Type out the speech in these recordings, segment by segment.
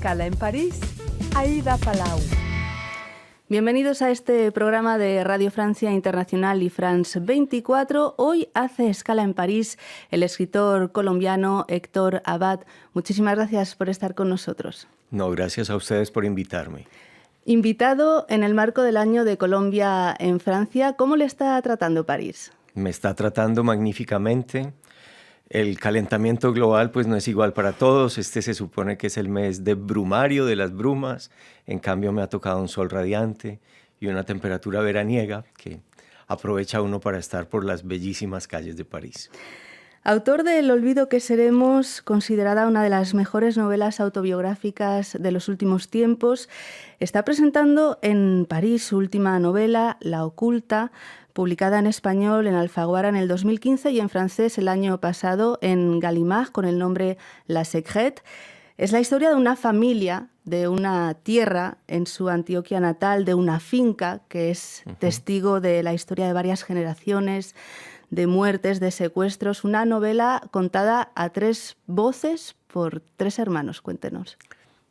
escala en París, Aida Palau. Bienvenidos a este programa de Radio Francia Internacional y France 24. Hoy hace escala en París el escritor colombiano Héctor Abad. Muchísimas gracias por estar con nosotros. No, gracias a ustedes por invitarme. Invitado en el marco del Año de Colombia en Francia, ¿cómo le está tratando París? Me está tratando magníficamente. El calentamiento global pues no es igual para todos. Este se supone que es el mes de brumario, de las brumas. En cambio me ha tocado un sol radiante y una temperatura veraniega que aprovecha uno para estar por las bellísimas calles de París. Autor de El olvido que seremos, considerada una de las mejores novelas autobiográficas de los últimos tiempos, está presentando en París su última novela, La oculta, publicada en español en Alfaguara en el 2015 y en francés el año pasado en Gallimard con el nombre La Secrète. Es la historia de una familia, de una tierra en su Antioquia natal, de una finca que es testigo de la historia de varias generaciones, de muertes, de secuestros. Una novela contada a tres voces por tres hermanos. Cuéntenos.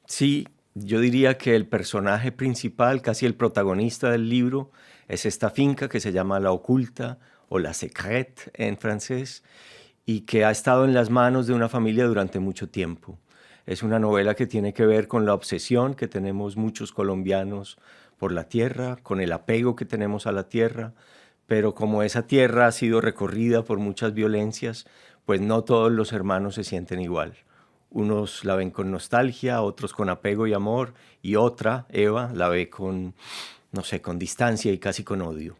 Sí, yo diría que el personaje principal, casi el protagonista del libro, es esta finca que se llama La Oculta o La Secrète en francés y que ha estado en las manos de una familia durante mucho tiempo. Es una novela que tiene que ver con la obsesión que tenemos muchos colombianos por la tierra, con el apego que tenemos a la tierra, pero como esa tierra ha sido recorrida por muchas violencias, pues no todos los hermanos se sienten igual. Unos la ven con nostalgia, otros con apego y amor, y otra, Eva, la ve con, no sé, con distancia y casi con odio.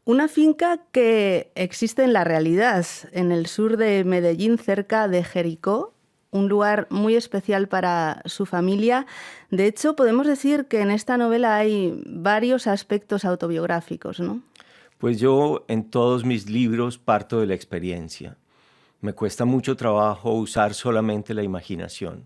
Una finca que existe en la realidad, en el sur de Medellín, cerca de Jericó, un lugar muy especial para su familia. De hecho, podemos decir que en esta novela hay varios aspectos autobiográficos, ¿no? Pues yo en todos mis libros parto de la experiencia. Me cuesta mucho trabajo usar solamente la imaginación.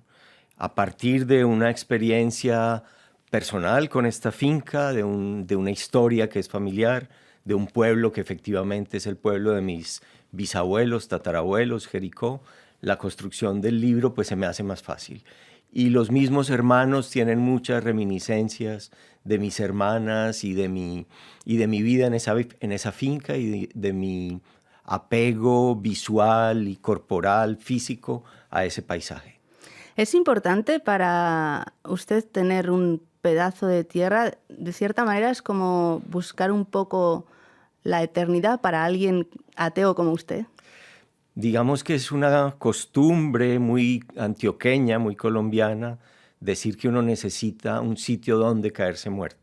A partir de una experiencia personal con esta finca, de una historia que es familiar, de un pueblo que efectivamente es el pueblo de mis bisabuelos, tatarabuelos, Jericó, la construcción del libro pues se me hace más fácil. Y los mismos hermanos tienen muchas reminiscencias de mis hermanas y de mi vida en esa finca y de mi apego visual y corporal, físico a ese paisaje. ¿Es importante para usted tener un pedazo de tierra? De cierta manera es como buscar un poco la eternidad para alguien ateo como usted. Digamos que es una costumbre muy antioqueña, muy colombiana, decir que uno necesita un sitio donde caerse muerto.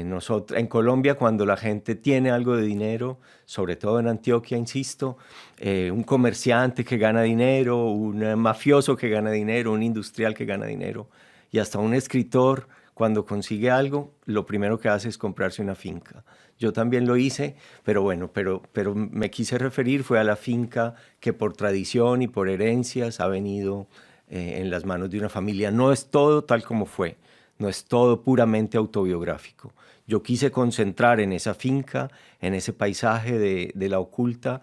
Nosotros, en Colombia, cuando la gente tiene algo de dinero, sobre todo en Antioquia, insisto, un comerciante que gana dinero, un mafioso que gana dinero, un industrial que gana dinero, y hasta un escritor, cuando consigue algo, lo primero que hace es comprarse una finca. Yo también lo hice, pero bueno, pero me quise referir fue a la finca que por tradición y por herencias ha venido en las manos de una familia. No es todo tal como fue, no es todo puramente autobiográfico. Yo quise concentrar en esa finca, en ese paisaje de La Oculta,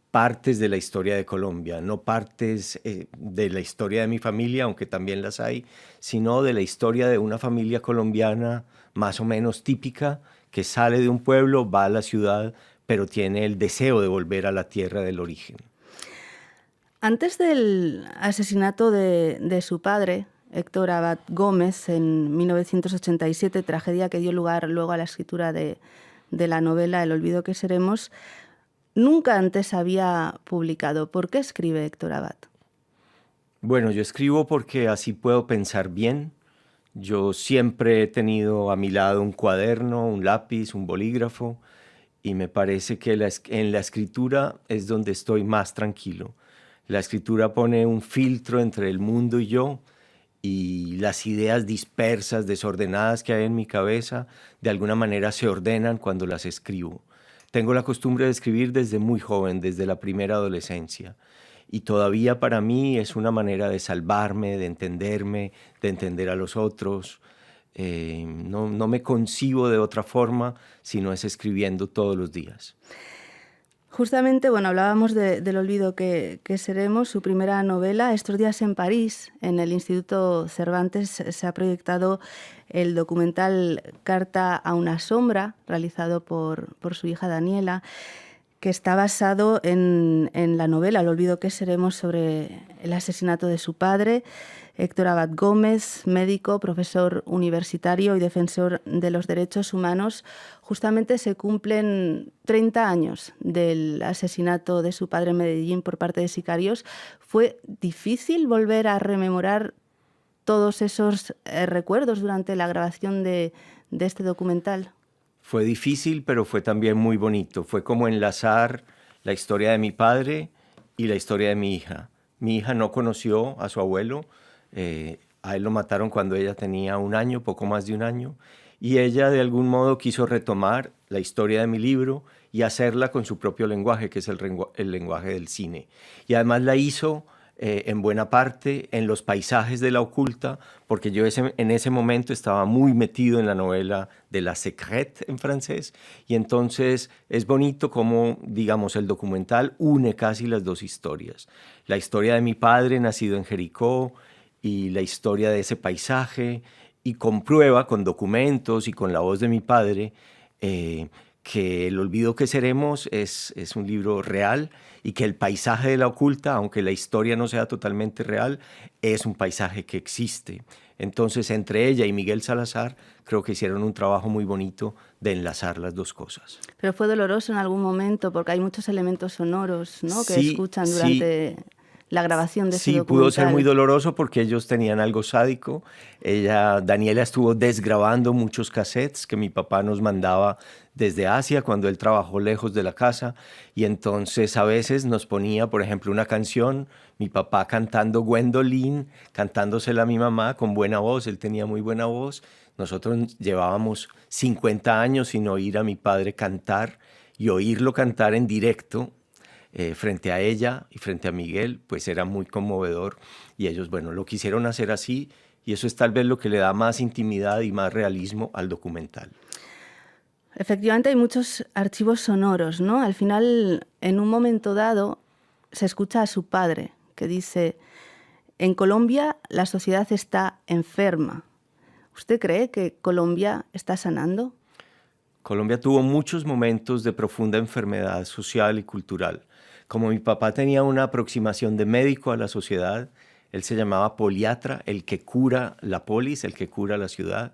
partes de la historia de Colombia, no partes de la historia de mi familia, aunque también las hay, sino de la historia de una familia colombiana más o menos típica, que sale de un pueblo, va a la ciudad, pero tiene el deseo de volver a la tierra del origen. Antes del asesinato de su padre, Héctor Abad Gómez, en 1987, tragedia que dio lugar luego a la escritura de la novela El olvido que seremos, nunca antes había publicado. ¿Por qué escribe Héctor Abad? Bueno, yo escribo porque así puedo pensar bien. Yo siempre he tenido a mi lado un cuaderno, un lápiz, un bolígrafo, y me parece que en la escritura es donde estoy más tranquilo. La escritura pone un filtro entre el mundo y yo, y las ideas dispersas, desordenadas que hay en mi cabeza, de alguna manera se ordenan cuando las escribo. Tengo la costumbre de escribir desde muy joven, desde la primera adolescencia. Y todavía para mí es una manera de salvarme, de entender a los otros. No me concibo de otra forma si no es escribiendo todos los días. Justamente, bueno, hablábamos del olvido que seremos, su primera novela. Estos días en París, en el Instituto Cervantes, se ha proyectado el documental Carta a una sombra, realizado por su hija Daniela, que está basado en la novela El olvido que seremos, sobre el asesinato de su padre, Héctor Abad Gómez, médico, profesor universitario y defensor de los derechos humanos. Justamente se cumplen 30 años del asesinato de su padre en Medellín por parte de sicarios. ¿Fue difícil volver a rememorar todos esos recuerdos durante la grabación de este documental? Fue difícil, pero fue también muy bonito. Fue como enlazar la historia de mi padre y la historia de mi hija. Mi hija no conoció a su abuelo. A él lo mataron cuando ella tenía 1 año, poco más de 1 año. Y ella de algún modo quiso retomar la historia de mi libro y hacerla con su propio lenguaje, que es el lenguaje del cine. Y además la hizo en buena parte en los paisajes de La Oculta, porque yo en ese momento estaba muy metido en la novela de La Secrète en francés, y entonces es bonito cómo, digamos, el documental une casi las dos historias. La historia de mi padre, nacido en Jericó, y la historia de ese paisaje, y comprueba con documentos y con la voz de mi padre que El olvido que seremos es un libro real, y que el paisaje de La Oculta, aunque la historia no sea totalmente real, es un paisaje que existe. Entonces, entre ella y Miguel Salazar, creo que hicieron un trabajo muy bonito de enlazar las dos cosas. Pero fue doloroso en algún momento, porque hay muchos elementos sonoros, ¿no?, que Sí, escuchan durante la grabación de ese documental. Sí, pudo ser muy doloroso porque ellos tenían algo sádico. Daniela estuvo desgrabando muchos cassettes que mi papá nos mandaba desde Asia cuando él trabajó lejos de la casa, y entonces a veces nos ponía, por ejemplo, una canción, mi papá cantando Gwendolyn, cantándosela a mi mamá con buena voz. Él tenía muy buena voz. Nosotros llevábamos 50 años sin oír a mi padre cantar, y oírlo cantar en directo frente a ella y frente a Miguel, pues era muy conmovedor, y ellos, bueno, lo quisieron hacer así, y eso es tal vez lo que le da más intimidad y más realismo al documental. Efectivamente hay muchos archivos sonoros, ¿no? Al final, en un momento dado, se escucha a su padre, que dice: en Colombia la sociedad está enferma. ¿Usted cree que Colombia está sanando? Colombia tuvo muchos momentos de profunda enfermedad social y cultural. Como mi papá tenía una aproximación de médico a la sociedad, él se llamaba poliatra, el que cura la polis, el que cura la ciudad.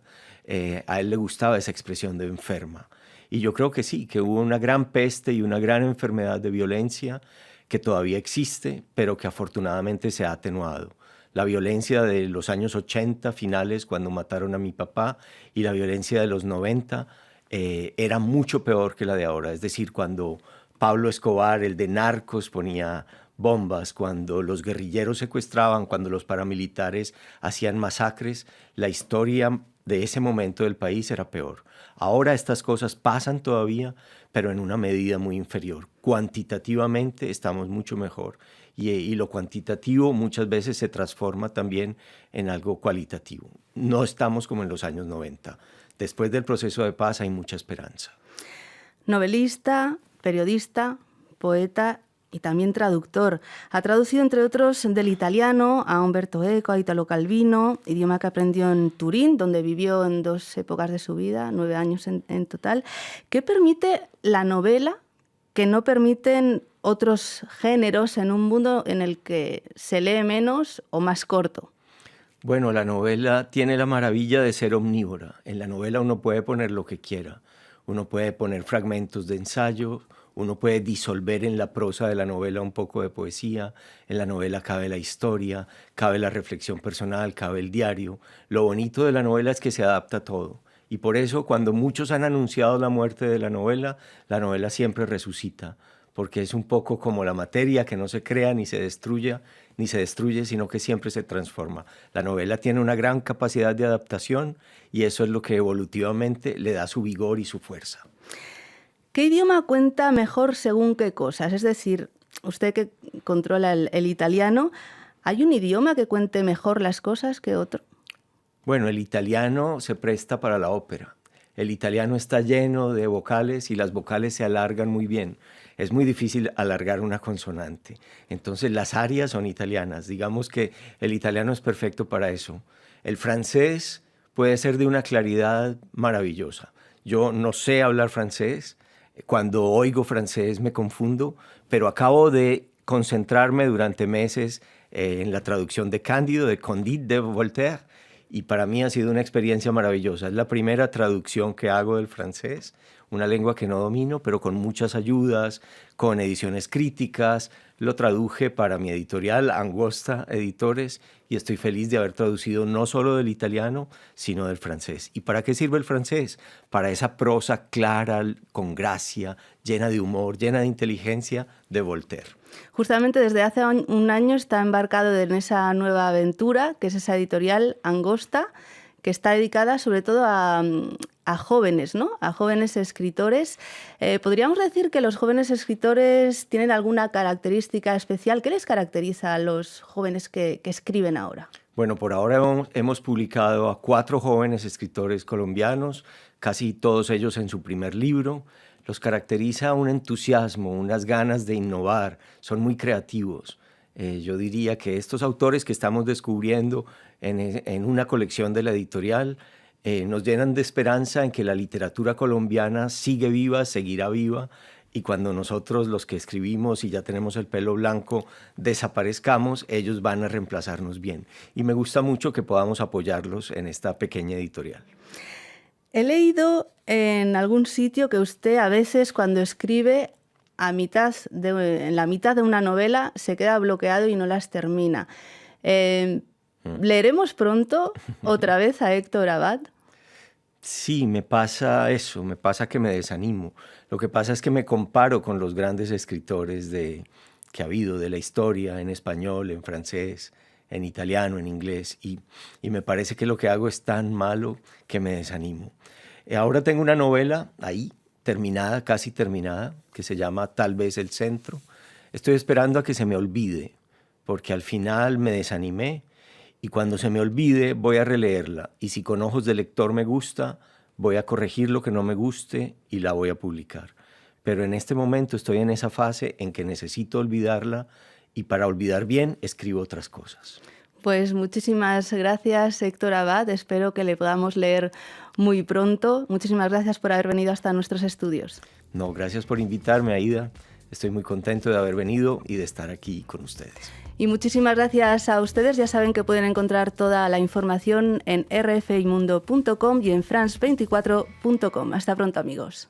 A él le gustaba esa expresión de enferma. Y yo creo que sí, que hubo una gran peste y una gran enfermedad de violencia que todavía existe, pero que afortunadamente se ha atenuado. La violencia de los años 80 finales, cuando mataron a mi papá, y la violencia de los 90 era mucho peor que la de ahora. Es decir, cuando Pablo Escobar, el de Narcos, ponía bombas, cuando los guerrilleros secuestraban, cuando los paramilitares hacían masacres, la historia de ese momento del país era peor. Ahora estas cosas pasan todavía, pero en una medida muy inferior. Cuantitativamente estamos mucho mejor, y lo cuantitativo muchas veces se transforma también en algo cualitativo. No estamos como en los años 90. Después del proceso de paz hay mucha esperanza. Novelista, periodista, poeta y también traductor. Ha traducido, entre otros, del italiano a Umberto Eco, a Italo Calvino, idioma que aprendió en Turín, donde vivió en 2 épocas de su vida, 9 años en total. ¿Qué permite la novela que no permiten otros géneros en un mundo en el que se lee menos o más corto? Bueno, la novela tiene la maravilla de ser omnívora. En la novela uno puede poner lo que quiera. Uno puede poner fragmentos de ensayo, uno puede disolver en la prosa de la novela un poco de poesía. En la novela cabe la historia, cabe la reflexión personal, cabe el diario. Lo bonito de la novela es que se adapta a todo. Y por eso, cuando muchos han anunciado la muerte de la novela siempre resucita, porque es un poco como la materia, que no se crea ni se destruye, sino que siempre se transforma. La novela tiene una gran capacidad de adaptación, y eso es lo que evolutivamente le da su vigor y su fuerza. ¿Qué idioma cuenta mejor según qué cosas? Es decir, usted que controla el italiano, ¿hay un idioma que cuente mejor las cosas que otro? Bueno, el italiano se presta para la ópera. El italiano está lleno de vocales y las vocales se alargan muy bien. Es muy difícil alargar una consonante. Entonces las arias son italianas. Digamos que el italiano es perfecto para eso. El francés puede ser de una claridad maravillosa. Yo no sé hablar francés. Cuando oigo francés me confundo, pero acabo de concentrarme durante meses en la traducción de Cándido, de Candide de Voltaire, y para mí ha sido una experiencia maravillosa. Es la primera traducción que hago del francés, una lengua que no domino, pero con muchas ayudas, con ediciones críticas. Lo traduje para mi editorial, Angosta Editores, y estoy feliz de haber traducido no solo del italiano, sino del francés. ¿Y para qué sirve el francés? Para esa prosa clara, con gracia, llena de humor, llena de inteligencia de Voltaire. Justamente desde hace un año está embarcado en esa nueva aventura, que es esa editorial Angosta, que está dedicada sobre todo a jóvenes, ¿no? A jóvenes escritores. ¿Podríamos decir que los jóvenes escritores tienen alguna característica especial? ¿Qué les caracteriza a los jóvenes que escriben ahora? Bueno, por ahora hemos publicado a 4 jóvenes escritores colombianos, casi todos ellos en su primer libro. Los caracteriza un entusiasmo, unas ganas de innovar, son muy creativos. Yo diría que estos autores que estamos descubriendo en una colección de la editorial nos llenan de esperanza en que la literatura colombiana sigue viva, seguirá viva, y cuando nosotros, los que escribimos y ya tenemos el pelo blanco, desaparezcamos, ellos van a reemplazarnos bien. Y me gusta mucho que podamos apoyarlos en esta pequeña editorial. He leído en algún sitio que usted a veces cuando escribe en la mitad de una novela se queda bloqueado y no las termina. ¿Leeremos pronto otra vez a Héctor Abad? Sí, me pasa eso, me pasa que me desanimo. Lo que pasa es que me comparo con los grandes escritores que ha habido de la historia, en español, en francés, en italiano, en inglés, y me parece que lo que hago es tan malo que me desanimo. Ahora tengo una novela ahí, terminada, casi terminada, que se llama Tal vez el centro. Estoy esperando a que se me olvide, porque al final me desanimé, y cuando se me olvide voy a releerla, y si con ojos de lector me gusta, voy a corregir lo que no me guste y la voy a publicar. Pero en este momento estoy en esa fase en que necesito olvidarla, y para olvidar bien escribo otras cosas. Pues muchísimas gracias, Héctor Abad. Espero que le podamos leer muy pronto. Muchísimas gracias por haber venido hasta nuestros estudios. No, gracias por invitarme, Aida. Estoy muy contento de haber venido y de estar aquí con ustedes. Y muchísimas gracias a ustedes. Ya saben que pueden encontrar toda la información en rfimundo.com y en france24.com. Hasta pronto, amigos.